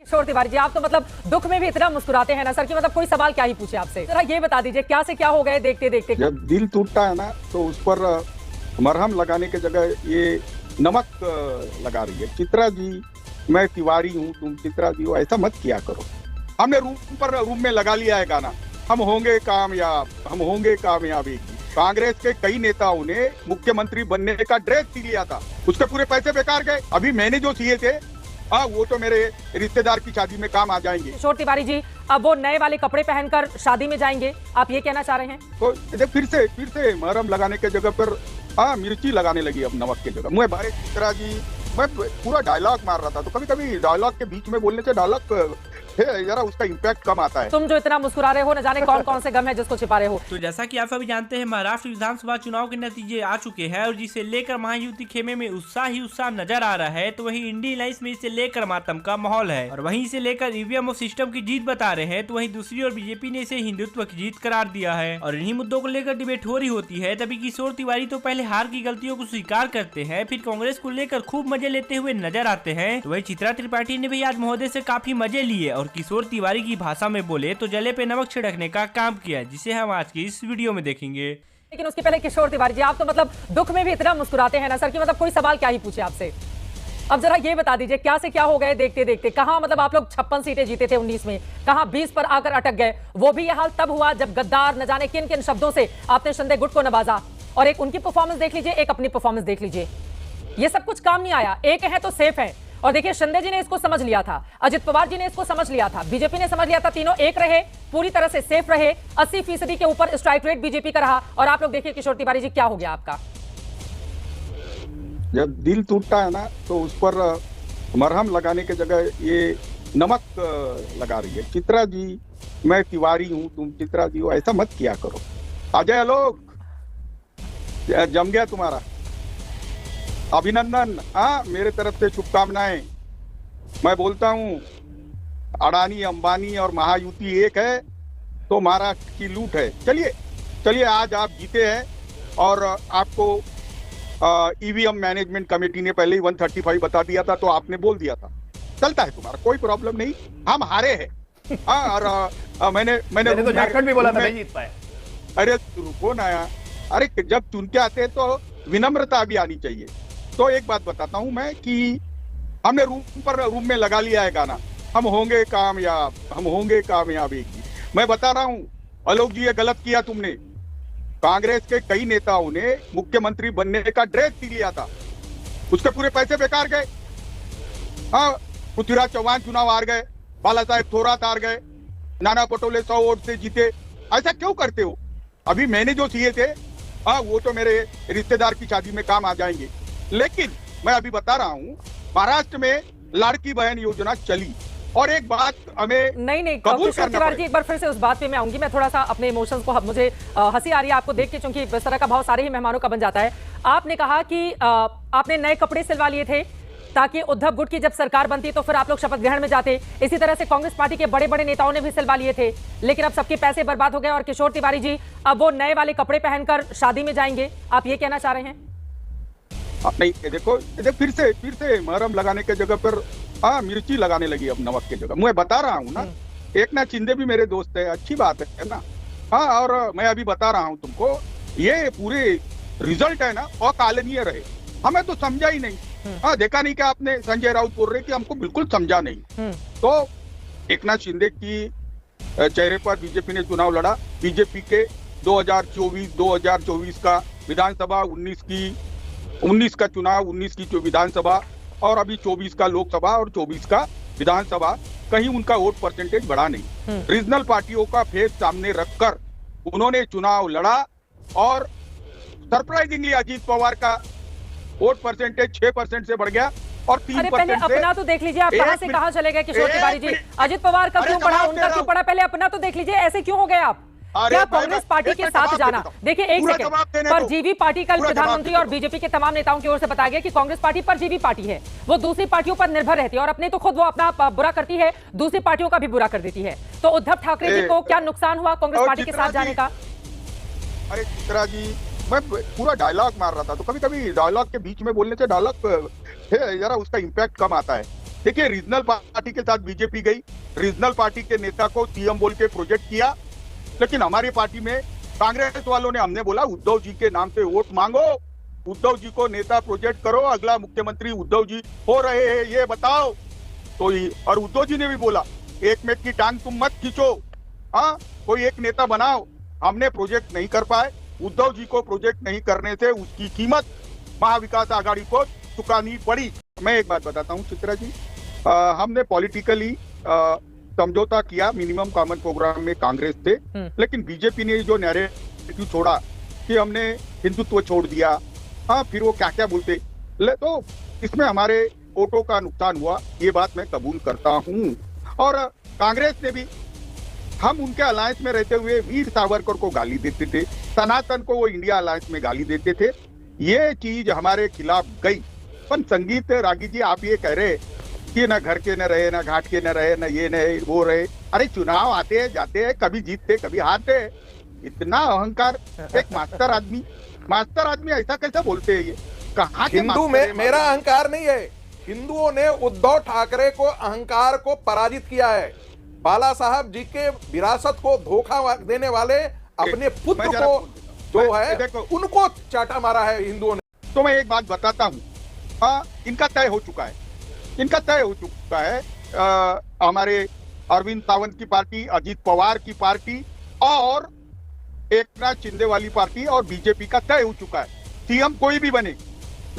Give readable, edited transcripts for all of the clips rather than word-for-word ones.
किशोर तिवारी जी, आप तो मतलब दुख में भी इतना मुस्कुराते हैं ना सर कि मतलब कोई सवाल क्या ही पूछे आपसे। जरा ये बता दीजिए क्या से क्या हो गए देखते देखते। जब दिल टूटता है ना तो उस पर मरहम लगाने की जगह ये नमक लगा रही है। चित्रा जी, मैं तिवारी हूँ, तुम चित्रा जी हो, ऐसा मत किया करो। हमने रूम में लगा लिया है गाना, हम होंगे कामयाब, हम होंगे कामयाब। कांग्रेस के कई नेताओं ने मुख्यमंत्री बनने का ड्रेस सी लिया था, उसके पूरे पैसे बेकार गए। अभी मैंने जो सिए थे वो तो मेरे रिश्तेदार की शादी में काम आ जाएंगे। किशोर तिवारी जी, अब वो नए वाले कपड़े पहनकर शादी में जाएंगे, आप ये कहना चाह रहे हैं? तो फिर से महरम लगाने के जगह पर मिर्ची लगाने लगी अब नमक की जगह। मैं बारे चित्रा जी, मैं पूरा डायलॉग मार रहा था, तो कभी कभी डायलॉग के बीच में बोलने से डायलॉग जरा उसका इम्पैक्ट कम आता है। तुम जो इतना मुस्कुरा रहे हो, न जाने कौन कौन से गम है जिसको छिपा रहे हो। तो जैसा कि आप सभी जानते हैं, महाराष्ट्र विधानसभा चुनाव के नतीजे आ चुके हैं और जिसे लेकर महायुति खेमे में उत्साह ही उत्साह नजर आ रहा है। तो वहीं इंडियन अलायंस में इसे लेकर मातम का माहौल है और वहीं इसे लेकर ईवीएम और सिस्टम की जीत बता रहे हैं। तो वहीं दूसरी ओर बीजेपी ने इसे हिंदुत्व की जीत करार दिया है और इन्हीं मुद्दों को लेकर डिबेट हो रही होती है। तभी किशोर तिवारी तो पहले हार की गलतियों को स्वीकार करते हैं, फिर कांग्रेस को लेकर खूब मजे लेते हुए नजर आते हैं। तो वही चित्रा त्रिपाठी ने भी आज महोदय से काफी मजे लिए और किशोर तिवारी की भाषा में बोले तो जले पे नमक छिड़कने का काम किया, जिसे हम आज की इस वीडियो में देखेंगे। लेकिन उसके पहले किशोर तिवारी जी, आप तो मतलब दुख में भी इतना मुस्कुराते हैं ना सर कि मतलब कोई सवाल क्या ही पूछे आपसे। अब जरा ये बता दीजिए क्या से क्या हो गए देखते देखते। कहां मतलब आप लोग 56 सीटें जीते थे 19 में, कहां 20 पर आकर अटक गए। वो भी यह हाल तब हुआ जब गद्दार न जाने किन किन शब्दों से आपने शिंदे गुट को नवाजा। और एक उनकी परफॉर्मेंस देख लीजिए, एक अपनी परफॉर्मेंस देख लीजिए। ये सब कुछ काम नहीं आया। एक है तो सेफ है। और देखिए, शिंदे जी ने इसको समझ लिया था, अजित पवार जी ने इसको समझ लिया था, बीजेपी ने समझ लिया था। तीनों एक रहे, पूरी तरह से सेफ रहे। 80% के ऊपर स्ट्राइक रेट बीजेपी का रहा। और आप लोग देखिए किशोर तिवारी जी, क्या हो गया आपका। जब दिल टूटता है ना तो उस पर मरहम लगाने की जगह ये नमक लगा रही है। चित्रा जी, मैं तिवारी हूँ, तुम चित्रा जी हो, ऐसा मत किया करो। अजय आलोक, जम गया तुम्हारा, अभिनंदन। मेरे तरफ से शुभकामनाएं। मैं बोलता हूं, अडानी, अंबानी और महायुति एक है तो महाराष्ट्र की लूट है। चलिए आज आप जीते हैं और आपको ईवीएम मैनेजमेंट कमेटी ने पहले ही 135 बता दिया था, तो आपने बोल दिया था। चलता है तुम्हारा, कोई प्रॉब्लम नहीं। हम हारे हैं। और मैंने तो झारखंड भी बोला था नहीं जीत पाए। अरे रुको ना यार, अरे जब चुन के आते हैं तो विनम्रता भी आनी चाहिए। तो एक बात बताता हूं मैं कि हमने रूम में लगा लिया है गाना, हम होंगे कामयाब, हम होंगे कामयाब। मैं बता रहा हूं आलोक जी, ये गलत किया तुमने। कांग्रेस के कई नेताओं ने मुख्यमंत्री बनने का ड्रेस सी लिया था, उसके पूरे पैसे बेकार गए। पृथ्वीराज चौहान चुनाव हार गए, बाला साहेब थोरात हार गए, नाना पटोले 100 वोट से जीते। ऐसा क्यों करते हो? अभी मैंने जो सिए थे वो तो मेरे रिश्तेदार की शादी में काम आ जाएंगे। लेकिन मैं अभी बता रहा हूं, महाराष्ट्र में लाड़की बहन योजना चली और एक बात हमें नहीं कबूल किशोर करना तिवारी जी, एक बार फिर से उस बात पे मैं आऊंगी। मैं थोड़ा सा अपने इमोशंस को, मुझे हंसी आ रही है आपको देख के, क्योंकि इस तरह का भाव सारे ही मेहमानों का बन जाता है। आपने कहा कि आपने नए कपड़े सिलवा लिए थे ताकि उद्धव गुट की जब सरकार बनती तो फिर आप लोग शपथ ग्रहण में जाते। इसी तरह से कांग्रेस पार्टी के बड़े बड़े नेताओं ने भी सिलवा लिए थे, लेकिन अब सबके पैसे बर्बाद हो गए। और किशोर तिवारी जी, अब वो नए वाले कपड़े पहनकर शादी में जाएंगे, आप ये कहना चाह रहे हैं? नहीं, देखो फिर से महरम लगाने के जगह पर मिर्ची लगाने लगी अब नमक की जगह। मैं बता रहा हूँ ना, एकनाथ शिंदे भी मेरे दोस्त है, अच्छी बात है ना। और मैं अभी बता रहा हूँ तुमको, ये पूरे रिजल्ट है ना अकालनीय रहे। हमें तो समझा ही नहीं। देखा नहीं क्या आपने? संजय राउत बोल रहे कि हमको बिल्कुल समझा नहीं। तो एकनाथ शिंदे की चेहरे पर बीजेपी ने चुनाव लड़ा। बीजेपी के 2024 का विधानसभा, 19 का चुनाव, 19 की विधानसभा और अभी 24 का लोकसभा और 24 का विधानसभा, कहीं उनका वोट परसेंटेज बढ़ा नहीं। रीजनल पार्टियों का फेस सामने रखकर उन्होंने चुनाव लड़ा और सरप्राइजिंगली अजीत पवार का वोट परसेंटेज 6% से बढ़ गया और 3% पहले अपना तो देख लीजिए, आप कहां से कहां चले गए किशोर तिवारी जी। अजित पवार का क्यों बढ़ा, उनका क्यों बढ़ा, पहले अपना तो देख लीजिए। ऐसे क्यों हो गए आप? क्या कांग्रेस पार्टी के साथ जाना, देखिए एक सेकंड, परजीवी पार्टी कल प्रधानमंत्री और बीजेपी के तमाम नेताओं की ओर से बताया गया कि कांग्रेस पार्टी परजीवी पार्टी है, वो दूसरी पार्टियों पर निर्भर रहती है और अपने तो खुद वो अपना बुरा करती है, दूसरी पार्टियों का भी बुरा कर देती है। तो उद्धव ठाकरे जी को क्या नुकसान हुआ कांग्रेस पार्टी के साथ जाने का? अरे चित्रा जी, मैं पूरा डायलॉग मार रहा था, तो कभी कभी डायलॉग के बीच में बोलने से डायलॉग जरा उसका इम्पैक्ट कम आता है। देखिए, रीजनल पार्टी के साथ बीजेपी गई, रीजनल पार्टी के नेता को सीएम बोल के प्रोजेक्ट किया, लेकिन हमारी पार्टी में कांग्रेस वालों ने, हमने बोला उद्धव जी के नाम से वोट मांगो, उद्धव जी को नेता प्रोजेक्ट करो, अगला मुख्यमंत्री उद्धव जी हो रहे हैं ये बताओ। तो और उद्धव जी ने भी बोला एक मेट की टांग तुम मत खींचो, हाँ कोई एक नेता बनाओ। हमने प्रोजेक्ट नहीं कर पाए, उद्धव जी को प्रोजेक्ट नहीं करने से उसकी कीमत महाविकास आघाड़ी को चुकानी पड़ी। मैं एक बात बताता हूँ चित्रा जी, हमने पॉलिटिकली समझौता किया मिनिमम कॉमन प्रोग्राम में कांग्रेस से, लेकिन बीजेपी ने जो नैरेटिव छोड़ा कि हमने हिंदुत्व छोड़ दिया, हाँ फिर वो क्या क्या बोलते, तो इसमें हमारे वोटों का नुकसान हुआ, ये बात मैं कबूल करता हूँ। और कांग्रेस ने भी, हम उनके अलायंस में रहते हुए वीर सावरकर को गाली देते थे, सनातन को वो इंडिया अलायंस में गाली देते थे, ये चीज हमारे खिलाफ गई। पर संगीत रागी जी, आप ये कह रहे कि ना घर के न रहे, ना घाट के न रहे, ना ये न वो रहे, अरे चुनाव आते हैं जाते हैं, कभी जीतते कभी हारते, इतना अहंकार। एक मास्टर आदमी ऐसा कैसे बोलते हैं? ये कहाँ के हिंदू में मेरा अहंकार नहीं है, हिंदुओं ने उद्धव ठाकरे को अहंकार को पराजित किया है। बाला साहब जी के विरासत को धोखा देने वाले अपने पुत्र को जो है उनको चाटा मारा है हिंदुओं ने। तो मैं एक बात बताता हूँ, हाँ इनका तय हो चुका है, इनका तय हो चुका है। हमारे अरविंद सावंत की पार्टी, अजीत पवार की पार्टी और एकनाथ शिंदे वाली पार्टी और बीजेपी का तय हो चुका है। सीएम कोई भी बने,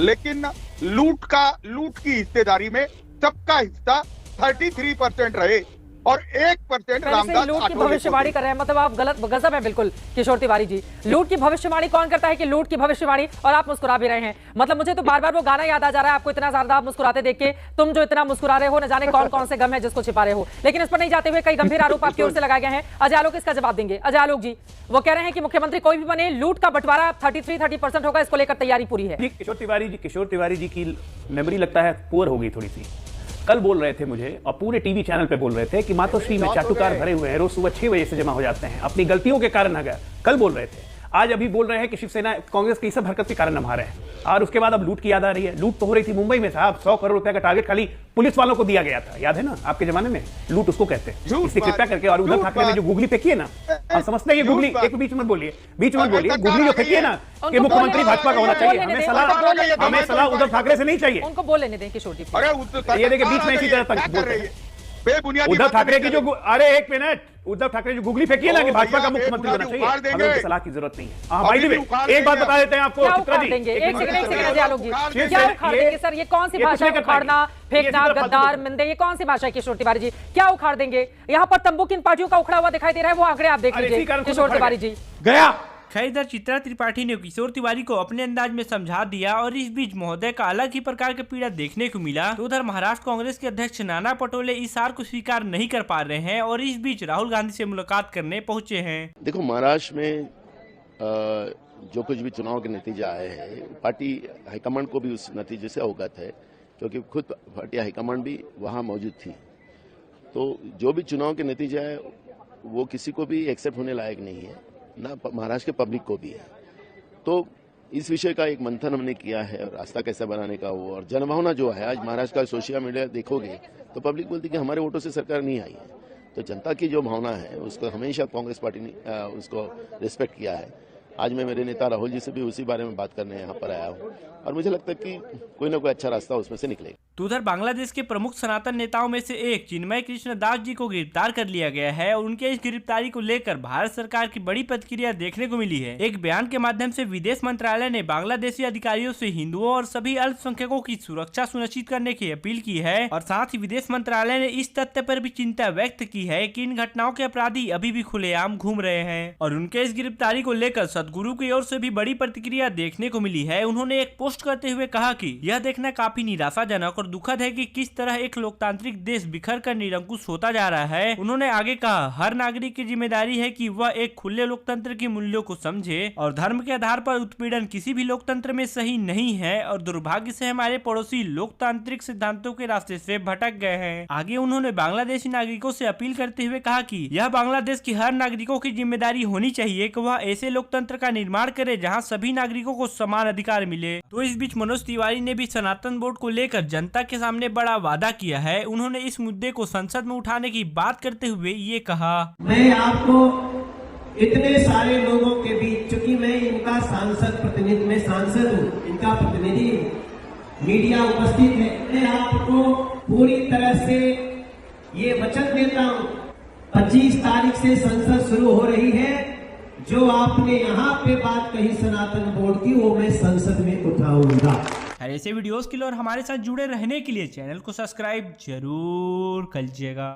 लेकिन लूट की हिस्सेदारी में सबका हिस्सा 33% रहे और 1% रामदास लूट की भविष्यवाणी कर रहे हैं, मतलब आप गलत गजब है बिल्कुल किशोर तिवारी जी। लूट की भविष्यवाणी कौन करता है कि लूट की भविष्यवाणी, और आप मुस्कुरा भी रहे हैं। मतलब मुझे तो बार बार वो गाना याद आ जा रहा है, आपको इतना ज्यादा आप मुस्कुराते देख के, तुम जो इतना मुस्कुरा रहे हो, न जाने कौन कौन से गम है जिसको छिपा रहे हो। लेकिन इस पर नहीं जाते हुए कई गंभीर आरोप आपकी ओर से लगाए गए हैं। अजय आलोक इसका जवाब देंगे। अजय आलोक जी, वो कह रहे हैं कि मुख्यमंत्री कोई भी बने, लूट का बंटवारा 30% होगा, इसको लेकर तैयारी पूरी है। किशोर तिवारी जी की मेमोरी लगता है पुअर हो गई थोड़ी सी। कल बोल रहे थे मुझे, और पूरे टीवी चैनल पे बोल रहे थे कि मातोश्री में चाटुकार भरे हुए हैं, रोज सुबह 6 बजे से जमा हो जाते हैं, अपनी गलतियों के कारण अगर कल बोल रहे थे, आज अभी बोल रहे हैं कि शिवसेना कांग्रेस की सब हरकत के कारण हम हारे हैं। और उसके बाद अब लूट की याद आ रही है। लूट तो हो रही थी मुंबई में साहब, 100 करोड़ रुपए का टारगेट खाली पुलिस वालों को दिया गया था, याद है ना आपके जमाने में? लूट उसको कहते हैं, इससे कृपया करके। और उद्धव ठाकरे ने जो गुगली फेंकी है ना, आप समझते हैं ये गुगली, एक बीच मत बोलिए, गुगली जो फेंकी है ना कि मुख्यमंत्री भाजपा का होना चाहिए, हमें सलाह उद्धव ठाकरे से नहीं चाहिए। उनको बोल लेने दें किशोर जी। ये देखिए बीच में इसी तरह तक बोलते हैं उद्धव ठाकरे की जो, अरे एक मिनट, उद्धव ठाकरे जो गुगली फेंकी है ना कि भाजपा का मुख्यमंत्री होना चाहिए, हमें उनकी सलाह की जरूरत नहीं है। हाँ भाई एक बात बता देते हैं आपको चित्रा जी, एक सेकंड आलोक जी, क्या उखाड़ देंगे सर? ये कौन सी भाषा है? उखाड़ना, फेंकना, गद्दार, मिंदे, ये कौन सी भाषा है किशोर तिवारी जी? क्या उखाड़ देंगे? यहाँ पर तंबू किन पार्टियों का उखड़ा हुआ दिखाई दे रहा है, वो आंकड़े आप देख लीजिए किशोर तिवारी जी। गया खैर, इधर चित्रा त्रिपाठी ने किशोर तिवारी को अपने अंदाज में समझा दिया और इस बीच महोदय का अलग ही प्रकार का पीड़ा देखने को मिला। तो उधर महाराष्ट्र कांग्रेस के अध्यक्ष नाना पटोले इस हार को स्वीकार नहीं कर पा रहे हैं और इस बीच राहुल गांधी से मुलाकात करने पहुंचे हैं। देखो, महाराष्ट्र में जो कुछ भी चुनाव के नतीजे आए हैं, पार्टी हाईकमांड को भी उस नतीजे से अवगत है, क्योंकि खुद पार्टी हाईकमांड भी वहाँ मौजूद थी। तो जो भी चुनाव के नतीजे आए वो किसी को भी एक्सेप्ट होने लायक नहीं है, ना महाराष्ट्र के पब्लिक को भी है। तो इस विषय का एक मंथन हमने किया है और रास्ता कैसे बनाने का वो, और जनभावना जो है आज महाराष्ट्र का सोशल मीडिया देखोगे तो पब्लिक बोलती कि हमारे वोटों से सरकार नहीं आई है। तो जनता की जो भावना है उसको हमेशा कांग्रेस पार्टी ने उसको रिस्पेक्ट किया है। आज मैं मेरे नेता राहुल जी से भी उसी बारे में बात करने यहाँ पर आया हूँ और मुझे लगता है कि कोई ना कोई अच्छा रास्ता उसमें से निकलेगा। तो उधर बांग्लादेश के प्रमुख सनातन नेताओं में से एक चिन्मय कृष्ण दास जी को गिरफ्तार कर लिया गया है और उनके इस गिरफ्तारी को लेकर भारत सरकार की बड़ी प्रतिक्रिया देखने को मिली है। एक बयान के माध्यम से विदेश मंत्रालय ने बांग्लादेशी अधिकारियों से हिंदुओं और सभी अल्पसंख्यकों की सुरक्षा सुनिश्चित करने की अपील की है और साथ ही विदेश मंत्रालय ने इस तथ्य पर भी चिंता व्यक्त की है कि इन घटनाओं के अपराधी अभी भी खुलेआम घूम रहे हैं और उनके इस गिरफ्तारी को लेकर सदगुरु की ओर से भी बड़ी प्रतिक्रिया देखने को मिली है। उन्होंने एक पोस्ट करते हुए कहा कि यह देखना काफी निराशाजनक और दुखद है कि किस तरह एक लोकतांत्रिक देश बिखर कर निरंकुश होता जा रहा है। उन्होंने आगे कहा, हर नागरिक की जिम्मेदारी है कि वह एक खुले लोकतंत्र के मूल्यों को समझे और धर्म के आधार पर उत्पीड़न किसी भी लोकतंत्र में सही नहीं है और दुर्भाग्य से हमारे पड़ोसी लोकतांत्रिक सिद्धांतों के रास्ते से भटक गए हैं। आगे उन्होंने बांग्लादेशी नागरिकों से अपील करते हुए कहा कि यह बांग्लादेश की हर नागरिकों की जिम्मेदारी होनी चाहिए कि वह ऐसे लोकतंत्र का निर्माण करे जहाँ सभी नागरिकों को समान अधिकार मिले। तो इस बीच मनोज तिवारी ने भी सनातन बोर्ड को लेकर जनता के सामने बड़ा वादा किया है। उन्होंने इस मुद्दे को संसद में उठाने की बात करते हुए ये कहा, मैं आपको इतने सारे लोगों के बीच, चूंकि मैं इनका प्रतिनिधि हूँ, इनका प्रतिनिधि हूँ, मीडिया उपस्थित है, मैं आपको पूरी तरह से ये वचन देता हूँ, 25 तारीख से संसद शुरू हो रही है, जो आपने यहाँ पे बात कही सनातन बोर्ड की, वो मैं संसद में उठाऊंगा। ऐसे वीडियोस के लिए और हमारे साथ जुड़े रहने के लिए चैनल को सब्सक्राइब जरूर कर लीजिएगा।